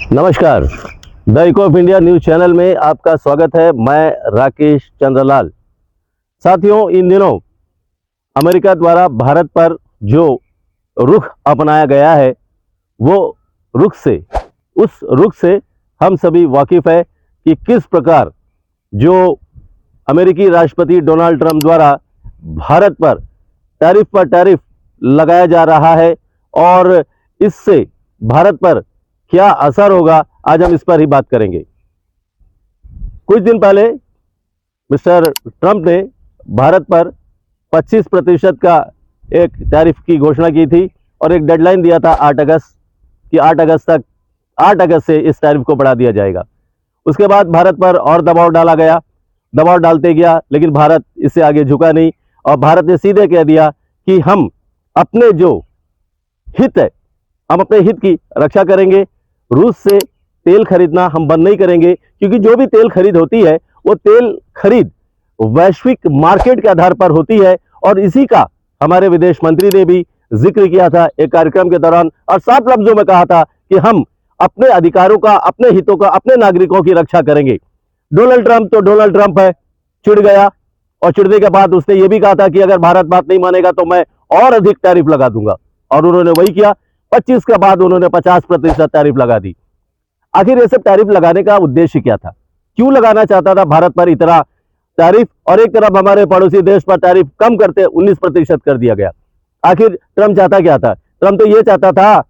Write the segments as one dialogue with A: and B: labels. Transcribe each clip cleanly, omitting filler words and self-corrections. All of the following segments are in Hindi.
A: नमस्कार, the eco of India news channel में आपका स्वागत है। मैं राकेश चंद्रलाल। साथियों, इन दिनों अमेरिका द्वारा भारत पर जो रुख अपनाया गया है, वो उस रुख से हम सभी वाकिफ़ है कि किस प्रकार जो अमेरिकी राष्ट्रपति डोनाल्ड ट्रंप द्वारा भारत पर टैरिफ लगाया जा रहा है और इससे भारत पर क्या असर होगा, आज हम इस पर ही बात करेंगे। कुछ दिन पहले मिस्टर ट्रंप ने भारत पर 25% का एक टैरिफ की घोषणा की थी और एक डेडलाइन दिया था 8 अगस्त कि 8 अगस्त से इस टैरिफ को बढ़ा दिया जाएगा। उसके बाद भारत पर और दबाव डाला गया, दबाव डालते गया, लेकिन भारत इससे आगे झुका नहीं और भारत ने सीधे कह दिया कि हम अपने जो हित है, हम अपने हित की रक्षा करेंगे। रूस से तेल खरीदना हम बंद नहीं करेंगे, क्योंकि जो भी तेल खरीद होती है वो तेल खरीद वैश्विक मार्केट के आधार पर होती है और इसी का हमारे विदेश मंत्री ने भी जिक्र किया था एक कार्यक्रम के दौरान और साफ लफ्जों में कहा था कि हम अपने अधिकारों का, अपने हितों का, अपने नागरिकों की रक्षा करेंगे। डोनाल्ड ट्रंप तो डोनाल्ड ट्रंप है, चिढ़ गया और चिढ़ने के बाद उसने ये भी कहा था कि अगर भारत बात नहीं मानेगा तो मैं और अधिक टैरिफ लगा दूंगा, और उन्होंने वही किया। 25 के बाद उन्होंने 50% टैरिफ लगा दी। आखिर ये सब टैरिफ लगाने का उद्देश्य क्या था? क्यों लगाना चाहता था भारत पर इतना टैरिफ, और एक तरफ हमारे पड़ोसी देश पर टैरिफ कम करते 19% कर दिया गया। आखिर ट्रंप चाहता क्या था? ट्रंप तो ये चाहता था,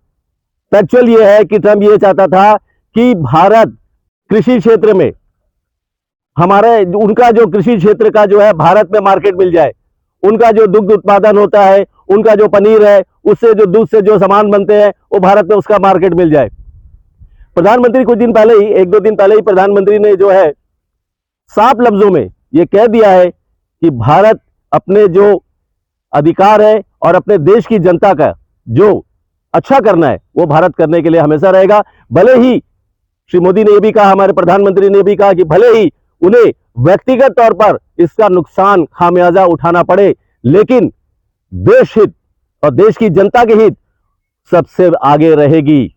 A: फैक्चुअल ये है कि ट्रंप ये चाहता था कि भारत कृषि क्षेत्र में उनका जो कृषि क्षेत्र का जो है भारत में मार्केट मिल जाए। उनका जो दुग्ध उत्पादन होता है, उनका जो पनीर है, उससे जो दूध से जो सामान बनते हैं, वो भारत में उसका मार्केट मिल जाए। प्रधानमंत्री कुछ दिन पहले ही, 1-2 दिन पहले ही प्रधानमंत्री ने जो है साफ लफ्जों में ये कह दिया है कि भारत अपने जो अधिकार है और अपने देश की जनता का जो अच्छा करना है वो भारत करने के लिए हमेशा रहेगा। भले ही श्री मोदी ने यह भी कहा, हमारे प्रधानमंत्री ने भी कहा कि भले ही उन्हें व्यक्तिगत तौर पर इसका नुकसान, खामियाजा उठाना पड़े, लेकिन देश हित और देश की जनता के हित सबसे आगे रहेगी।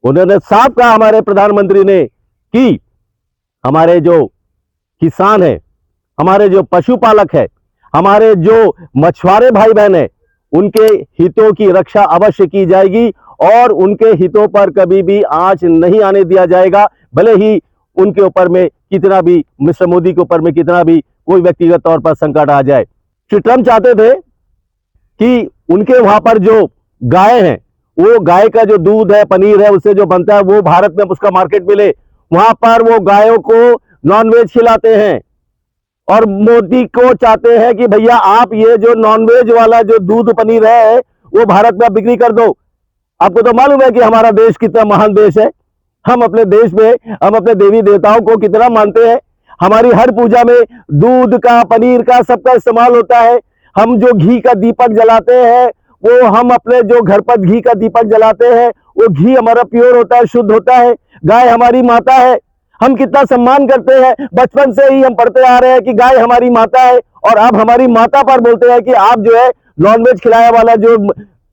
A: उन्होंने साफ कहा, हमारे प्रधानमंत्री ने, कि हमारे जो किसान है, हमारे जो पशुपालक है, हमारे जो मछुआरे भाई बहन है, उनके हितों की रक्षा अवश्य की जाएगी और उनके हितों पर कभी भी आंच नहीं आने दिया जाएगा। भले ही उनके ऊपर में कितना भी, मिस्टर मोदी के ऊपर में कितना भी कोई व्यक्तिगत तौर पर संकट आ जाए। श्री ट्रंप चाहते थे कि उनके वहां पर जो गाय हैं, वो गाय का जो दूध है, पनीर है, उससे जो बनता है वो भारत में उसका मार्केट मिले। वहां पर वो गायों को नॉनवेज खिलाते हैं और मोदी को चाहते हैं कि भैया आप ये जो नॉनवेज वाला जो दूध पनीर है वो भारत में बिक्री कर दो। आपको तो मालूम है कि हमारा देश कितना महान देश है। हम अपने देश में, हम अपने देवी देवताओं को कितना मानते हैं। हमारी हर पूजा में दूध का, पनीर का, सबका इस्तेमाल होता है। हम जो घी का दीपक जलाते हैं, वो हम अपने जो घर पर घी का दीपक जलाते हैं, वो घी हमारा प्योर होता है, शुद्ध होता है। गाय हमारी माता है, हम कितना सम्मान करते हैं। बचपन से ही हम पढ़ते आ रहे हैं कि गाय हमारी माता है, और अब हमारी माता पर बोलते हैं कि आप जो है नॉनवेज खिलाया वाला जो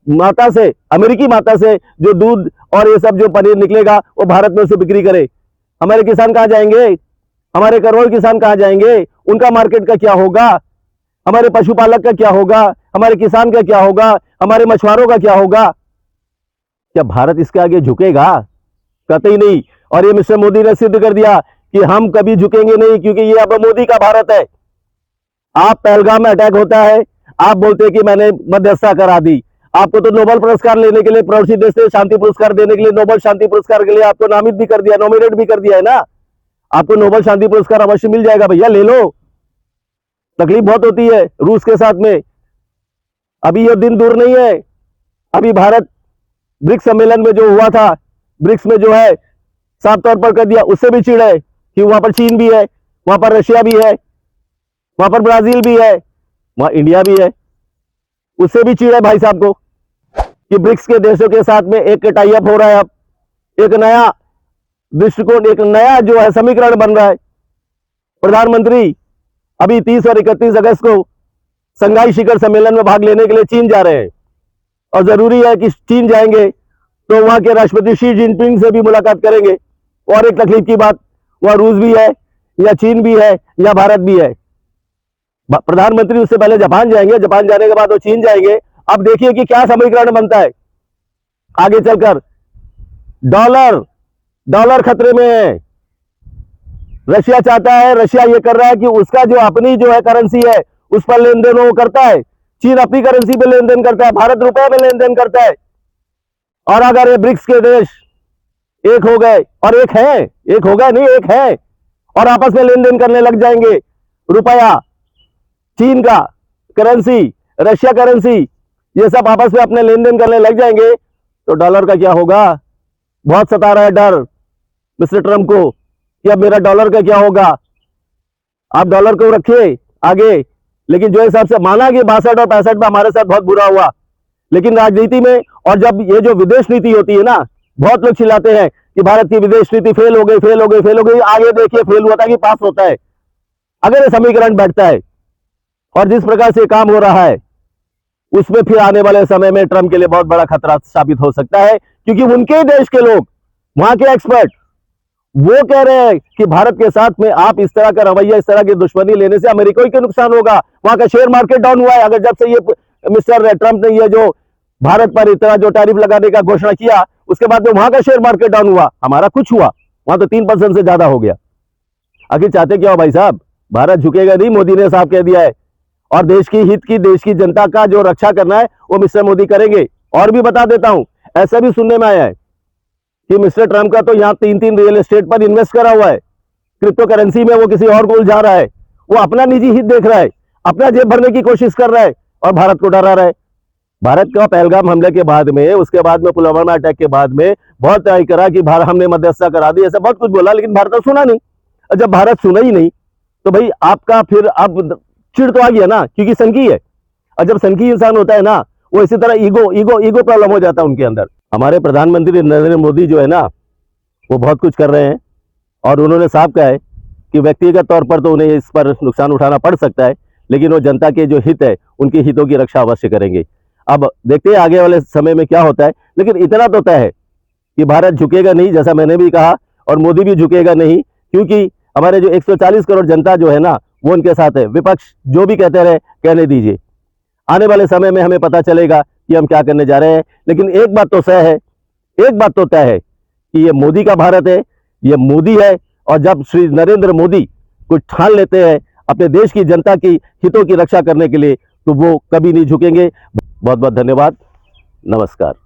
A: माता से, अमेरिकी माता से जो दूध और ये सब जो पनीर निकलेगा वो भारत में उसे बिक्री करे। हमारे किसान कहाँ जाएंगे? हमारे करोड़ किसान कहाँ जाएंगे? उनका मार्केट का क्या होगा? हमारे पशुपालक का क्या होगा? हमारे किसान का क्या होगा? हमारे मछुआरों का क्या होगा? क्या भारत इसके आगे झुकेगा? कतई नहीं। और ये मिस्टर मोदी ने सिद्ध कर दिया कि हम कभी झुकेंगे नहीं, क्योंकि ये अब मोदी का भारत है। आप पहलगाम में अटैक होता है, आप बोलते हैं कि मैंने मध्यस्थता करा दी। आपको तो नोबेल पुरस्कार लेने के लिए, पड़ोसी देश से शांति पुरस्कार देने के लिए, नोबेल शांति पुरस्कार के लिए आपको नामित भी कर दिया, नॉमिनेट भी कर दिया है ना। आपको नोबेल शांति पुरस्कार अवश्य मिल जाएगा भैया, ले लो। तकलीफ बहुत होती है रूस के साथ में। अभी ये दिन दूर नहीं है। अभी भारत ब्रिक्स सम्मेलन में जो हुआ था, ब्रिक्स में जो है साफ तौर पर कर दिया, उससे भी चिढ़ है कि वहां पर चीन भी है, वहां पर रशिया भी है, वहां पर ब्राजील भी है, वहां इंडिया भी है। उससे भी चिढ़ है भाई साहब को कि ब्रिक्स के देशों के साथ में एक टाई अप हो रहा है। अब एक नया दृष्टिकोण, एक नया जो है समीकरण बन रहा है। प्रधानमंत्री अभी 30 और 31 अगस्त को संघाई शिखर सम्मेलन में भाग लेने के लिए चीन जा रहे हैं, और जरूरी है कि चीन जाएंगे तो वहां के राष्ट्रपति शी जिनपिंग से भी मुलाकात करेंगे। और एक तकलीफ की बात, वह रूस भी है या चीन भी है या भारत भी है। प्रधानमंत्री उससे पहले जापान जाएंगे, जापान जाने के बाद वो चीन जाएंगे। अब देखिए कि क्या समीकरण बनता है आगे चलकर। डॉलर डॉलर खतरे में है। रशिया चाहता है, रशिया ये कर रहा है कि उसका जो अपनी जो है करेंसी है उस पर लेन देन वो करता है। चीन अपनी करेंसी पे लेन देन करता है, भारत रुपए में लेन देन करता है। और अगर ये ब्रिक्स के देश एक हो गए, और एक हो गए नहीं, एक है, और आपस में लेन देन करने लग जाएंगे, रुपया, चीन का करेंसी, रशिया करेंसी, ये सब आपस में अपने लेन देन करने लग जाएंगे, तो डॉलर का क्या होगा? बहुत सता रहा है डर मिस्टर ट्रंप को कि अब मेरा डॉलर का क्या होगा। आप डॉलर को रखिए आगे, लेकिन जो हिसाब से माना कि 62 और 65 में हमारे साथ बहुत बुरा हुआ, लेकिन राजनीति में, और जब ये जो विदेश नीति होती है ना, बहुत लोग चिल्लाते हैं कि भारत की विदेश नीति फेल हो गई। आगे देखिए फेल हुआ था कि पास होता है। अगर ये समीकरण बैठता है और जिस प्रकार से काम हो रहा है, उसमें फिर आने वाले समय में ट्रंप के लिए बहुत बड़ा खतरा साबित हो सकता है, क्योंकि उनके देश के लोग, वहां के एक्सपर्ट, वो कह रहे हैं कि भारत के साथ में आप इस तरह का रवैया, इस तरह की दुश्मनी लेने से अमेरिका ही को नुकसान होगा। वहां का शेयर मार्केट डाउन हुआ है। अगर जब से ये मिस्टर ट्रंप ने ये जो भारत पर इतना जो टैरिफ लगाने का घोषणा किया, उसके बाद में वहां का शेयर मार्केट डाउन हुआ, हमारा कुछ हुआ, वहां तो 3% से ज्यादा हो गया। आखिर चाहते क्या हो भाई साहब? भारत झुकेगा नहीं, मोदी ने साफ कह दिया है। और देश की हित की, देश की जनता का जो रक्षा करना है वो मिस्टर मोदी करेंगे। और भी बता देता हूं, ऐसा भी सुनने में आया है कि मिस्टर ट्रंप का तो यहां 3 रियल एस्टेट पर इन्वेस्ट करा हुआ है, क्रिप्टो करेंसी में वो किसी और को उलझा रहा है। वो अपना निजी हित देख रहा है, अपना जेब भरने की कोशिश कर रहा है और भारत को डरा रहा है। भारत का पहलगाम हमले के बाद में, उसके बाद में पुलवामा अटैक के बाद में बहुत तय करा कि भारत, हमने मध्यस्थता करा दी, ऐसा बहुत कुछ बोला, लेकिन भारत ने सुना नहीं। और जब भारत सुना ही नहीं तो भाई आपका फिर अब चिड़ तो आ गया ना, क्योंकि संकी है। और जब संकी इंसान होता है ना, वो इसी तरह ईगो प्रॉब्लम हो जाता है उनके अंदर। हमारे प्रधानमंत्री नरेंद्र मोदी जो है ना, वो बहुत कुछ कर रहे हैं और उन्होंने साफ कहा है कि व्यक्तिगत तौर पर तो उन्हें इस पर नुकसान उठाना पड़ सकता है, लेकिन वो जनता के जो हित है उनके हितों की रक्षा अवश्य करेंगे। अब देखते हैं आगे वाले समय में क्या होता है, लेकिन इतना तो तय है कि भारत झुकेगा नहीं, जैसा मैंने भी कहा, और मोदी भी झुकेगा नहीं, क्योंकि हमारे जो 140 करोड़ जनता जो है ना, वो उनके साथ है। विपक्ष जो भी कहते रहे कहने दीजिए, आने वाले समय में हमें पता चलेगा कि हम क्या करने जा रहे हैं। लेकिन एक बात तो तय है कि ये मोदी का भारत है, ये मोदी है, और जब श्री नरेंद्र मोदी कुछ ठान लेते हैं अपने देश की जनता की हितों की रक्षा करने के लिए, तो वो कभी नहीं झुकेंगे। बहुत बहुत धन्यवाद, नमस्कार।